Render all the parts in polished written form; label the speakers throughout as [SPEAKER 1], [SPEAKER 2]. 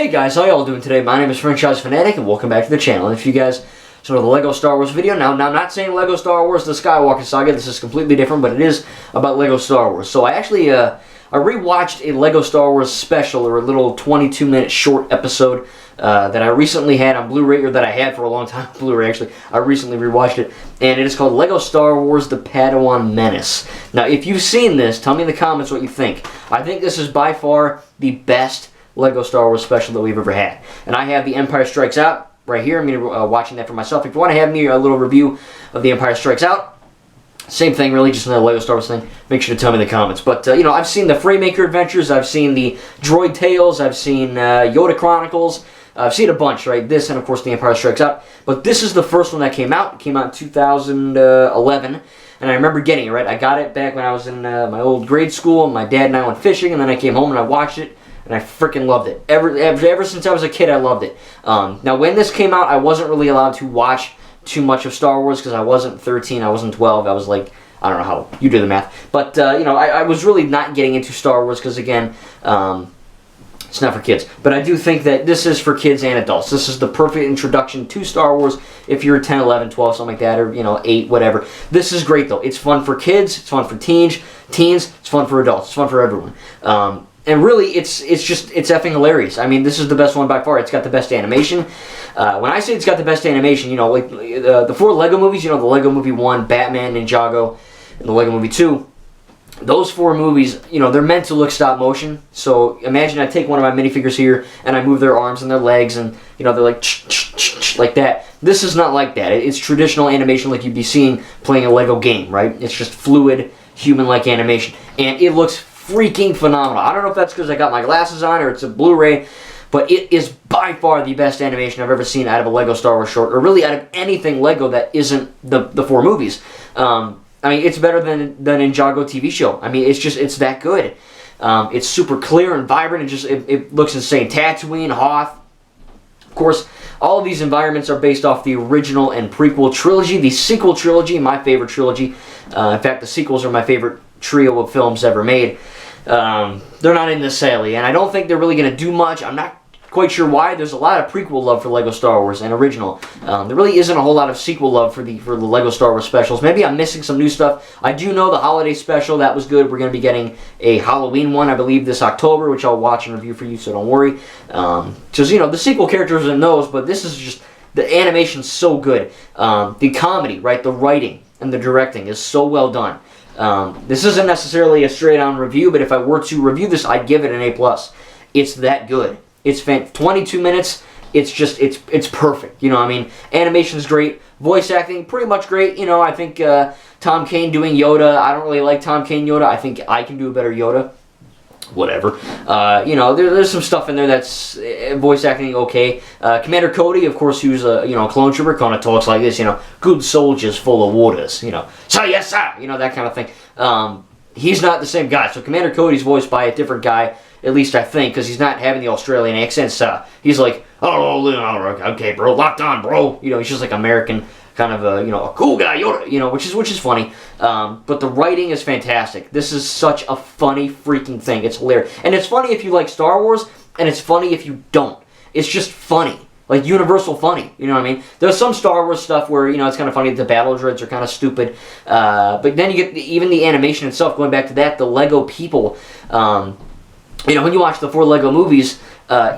[SPEAKER 1] Hey guys, how y'all doing today? My name is Franchise Fanatic and welcome back to the channel. And if you guys saw the Lego Star Wars video, now I'm not saying Lego Star Wars The Skywalker Saga, this is completely different, but it is about Lego Star Wars. So I actually, I rewatched a Lego Star Wars special, or a little 22-minute short episode that I recently had on Blu-ray, or that I had for a long time on Blu-ray actually. I recently rewatched it, and it is called Lego Star Wars The Padawan Menace. Now if you've seen this, tell me in the comments what you think. I think this is by far the best Lego Star Wars special that we've ever had. And I have The Empire Strikes Out right here. I'm going to be watching that for myself. If you want to have me a little review of The Empire Strikes Out, same thing really, just another Lego Star Wars thing, make sure to tell me in the comments. But, you know, I've seen the Freemaker Adventures, I've seen the Droid Tales, I've seen Yoda Chronicles, I've seen a bunch, right? This and, of course, The Empire Strikes Out. But this is the first one that came out. It came out in 2011. And I remember getting it, right? I got it back when I was in my old grade school. My dad and I went fishing, and then I came home and I watched it. And I freaking loved it. Ever since I was a kid, I loved it. Now, when this came out, I wasn't really allowed to watch too much of Star Wars because I wasn't 13, I wasn't 12. I was like, I don't know how, you do the math. But, you know, I was really not getting into Star Wars because, again, it's not for kids. But I do think that this is for kids and adults. This is the perfect introduction to Star Wars if you're 10, 11, 12, something like that, or, you know, 8, whatever. This is great, though. It's fun for kids. It's fun for teens. It's fun for adults. It's fun for everyone. And really, it's effing hilarious. I mean, this is the best one by far. It's got the best animation. When I say it's got the best animation, you know, like the 4 Lego movies, you know, the Lego Movie 1, Batman, Ninjago, and the Lego Movie 2, those 4 movies, you know, they're meant to look stop motion. So imagine I take one of my minifigures here, and I move their arms and their legs, and, you know, they're like, like that. This is not like that. It's traditional animation like you'd be seeing playing a Lego game, right? It's just fluid, human-like animation. And it looks freaking phenomenal. I don't know if that's because I got my glasses on or it's a Blu-ray, but it is by far the best animation I've ever seen out of a Lego Star Wars short, or really out of anything Lego that isn't the 4 movies. I mean, it's better than Ninjago TV show. I mean, it's that good. It's super clear and vibrant, and it looks insane. Tatooine, Hoth. Of course, all of these environments are based off the original and prequel trilogy. The sequel trilogy, my favorite trilogy. In fact, the sequels are my favorite trio of films ever made. They're not in this sadly, and I don't think they're really going to do much. I'm not quite sure why. There's a lot of prequel love for Lego Star Wars and original. There really isn't a whole lot of sequel love for the Lego Star Wars specials. Maybe I'm missing some new stuff. I do know the holiday special, that was good. We're going to be getting a Halloween one, I believe, this October, which I'll watch and review for you, so don't worry. Because, you know, the sequel characters are in those, but this is just, the animation's so good. The comedy, right, the writing and the directing is so well done. This isn't necessarily a straight-on review, but if I were to review this, I'd give it an A+. It's that good. It's 22 minutes. It's just, it's perfect. You know, I mean, animation's great. Voice acting, pretty much great. You know, I think Tom Kane doing Yoda, I don't really like Tom Kane Yoda. I think I can do a better Yoda. Whatever. You know, there's some stuff in there that's voice acting okay. Commander Cody, of course, who's a, you know, clone trooper, kind of talks like this, you know, good soldiers full of waters, you know, sir, yes, sir, you know, that kind of thing. He's not the same guy. So Commander Cody's voiced by a different guy, at least I think, because he's not having the Australian accent. So he's like, oh, okay, bro, locked on, bro. You know, he's just like American, kind of a, you know, a cool guy, Yoda, you know, which is funny. But the writing is fantastic. This is such a funny freaking thing. It's hilarious. And it's funny if you like Star Wars, and it's funny if you don't. It's just funny. Like, universal funny. You know what I mean? There's some Star Wars stuff where, you know, it's kind of funny. The battle droids are kind of stupid. But then you get even the animation itself, going back to that, the Lego people. You know, when you watch the 4 Lego movies,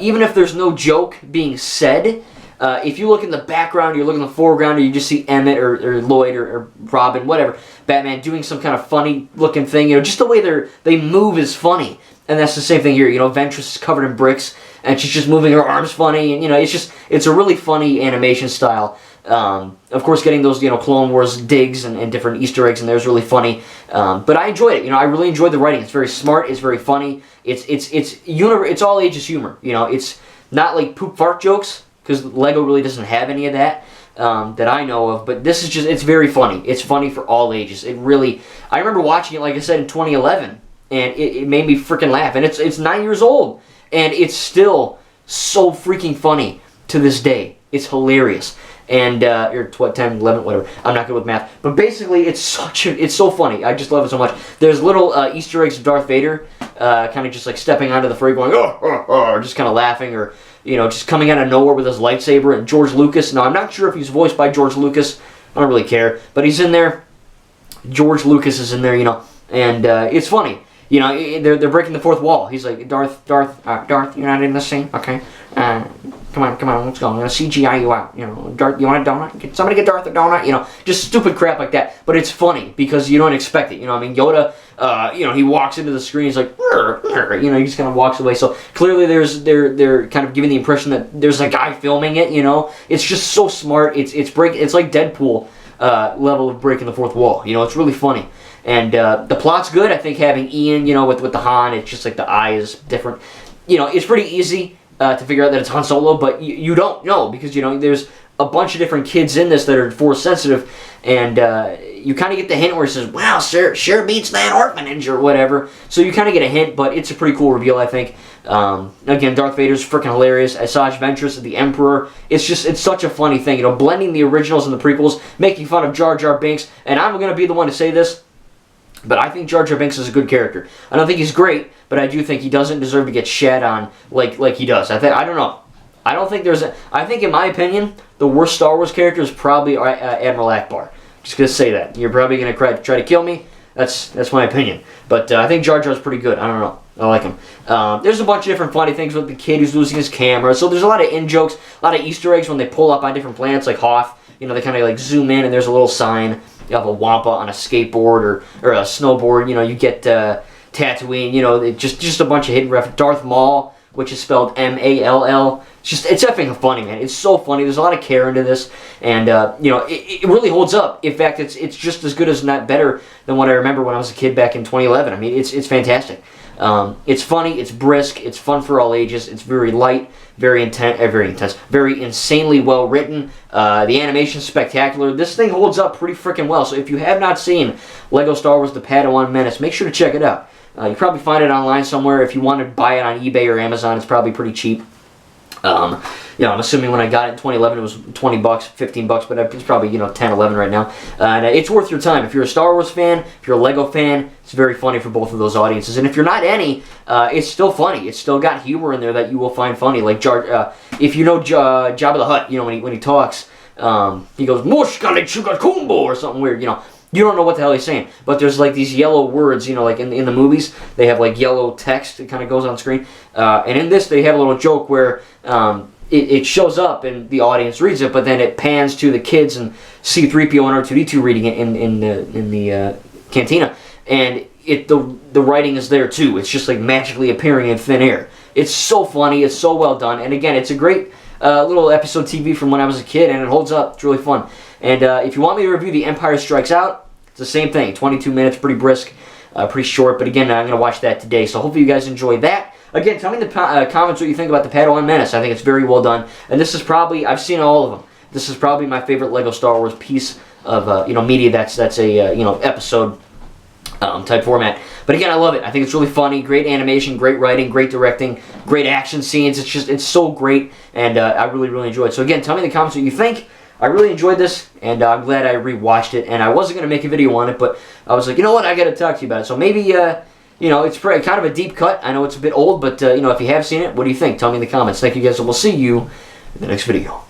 [SPEAKER 1] even if there's no joke being said, if you look in the background, you look in the foreground, or you just see Emmett or Lloyd or Robin, whatever, Batman doing some kind of funny looking thing, you know, just the way they move is funny. And that's the same thing here. You know, Ventress is covered in bricks, and she's just moving her arms funny, and, you know, it's a really funny animation style. Of course, getting those, you know, Clone Wars digs and different Easter eggs in there is really funny. But I enjoyed it. You know, I really enjoyed the writing. It's very smart. It's very funny. It's all ages humor. You know, it's not like poop fart jokes, because Lego really doesn't have any of that that I know of. But this is just, it's very funny. It's funny for all ages. It really, I remember watching it, like I said, in 2011, and it made me freaking laugh. And it's 9 years old, and it's still so freaking funny to this day. It's hilarious. and or 10, 11, whatever. I'm not good with math, but basically it's so funny. I just love it so much. There's little Easter eggs of Darth Vader, kind of just like stepping onto the fray, going or just kind of laughing, or just coming out of nowhere with his lightsaber. And George Lucas. Now I'm not sure if he's voiced by George Lucas. I don't really care, but he's in there. George Lucas is in there, and it's funny. They're breaking the fourth wall. He's like, Darth, you're not in this scene, okay? Come on, let's go. I'm gonna CGI you out. Darth, you want a donut? Somebody get Darth a donut. Just stupid crap like that. But it's funny because you don't expect it. Yoda, he walks into the screen. He's like, he just kind of walks away. So clearly, they're kind of giving the impression that there's a guy filming it. It's just so smart. It's like Deadpool level of breaking the fourth wall. It's really funny. And the plot's good. I think having Ian, with the Han, it's just like the eye is different. It's pretty easy to figure out that it's Han Solo, but you don't know because, there's a bunch of different kids in this that are Force sensitive, and you kind of get the hint where it says, wow, sure beats that orphanage or whatever. So you kind of get a hint, but it's a pretty cool reveal, I think. Again, Darth Vader's freaking hilarious. Asajj Ventress, the Emperor. It's such a funny thing. Blending the originals and the prequels, making fun of Jar Jar Binks, and I'm going to be the one to say this, but I think Jar Jar Binks is a good character. I don't think he's great, but I do think he doesn't deserve to get shat on like he does. I don't know. I don't think I think, in my opinion, the worst Star Wars character is probably Admiral Akbar. Just gonna say that. You're probably gonna try to kill me. That's my opinion. But I think Jar Jar's pretty good. I don't know. I like him. There's a bunch of different funny things with the kid who's losing his camera. So there's a lot of in-jokes, a lot of Easter eggs when they pull up on different planets like Hoth. They kind of like zoom in and there's a little sign of a Wampa on a skateboard or a snowboard. You get Tatooine. Just a bunch of hidden references. Darth Maul, which is spelled M-A-L-L. It's effing funny, man. It's so funny. There's a lot of care into this, and it really holds up. In fact, it's just as good, as not better, than what I remember when I was a kid back in 2011. I mean, it's fantastic. It's funny. It's brisk. It's fun for all ages. It's very light, very intense, very insanely well written. The animation's spectacular. This thing holds up pretty freaking well. So if you have not seen Lego Star Wars: The Padawan Menace, make sure to check it out. You probably find it online somewhere. If you want to buy it on eBay or Amazon, it's probably pretty cheap. I'm assuming when I got it in 2011 it was 20 bucks, 15 bucks, but it's probably 10, 11 right now. And it's worth your time. If you're a Star Wars fan, if you're a Lego fan, it's very funny for both of those audiences. And if you're not any, it's still funny. It's still got humor in there that you will find funny. Like if you know Jabba the Hutt, when he talks, he goes "Moshkale Chugakumbo" or something weird. You don't know what the hell he's saying, but there's like these yellow words, like in the movies, they have like yellow text that kind of goes on screen. And in this, they have a little joke where it shows up and the audience reads it, but then it pans to the kids and C-3PO and R2-D2 reading it in the cantina, and the writing is there too. It's just like magically appearing in thin air. It's so funny. It's so well done, and again, it's a great little episode TV from when I was a kid, and it holds up. It's really fun. And if you want me to review The Empire Strikes Out, it's the same thing. 22 minutes, pretty brisk, pretty short. But again, I'm going to watch that today. So hopefully you guys enjoy that. Again, tell me in the comments what you think about the Padawan Menace. I think it's very well done. And this is probably, I've seen all of them. This is probably my favorite Lego Star Wars piece of media that's a episode type format. But again, I love it. I think it's really funny. Great animation, great writing, great directing, great action scenes. It's so great, and I really, really enjoyed it. So again, tell me in the comments what you think. I really enjoyed this, and I'm glad I rewatched it. And I wasn't going to make a video on it, but I was like, you know what, I got to talk to you about it. So maybe, it's kind of a deep cut. I know it's a bit old, but, if you have seen it, what do you think? Tell me in the comments. Thank you guys, and we'll see you in the next video.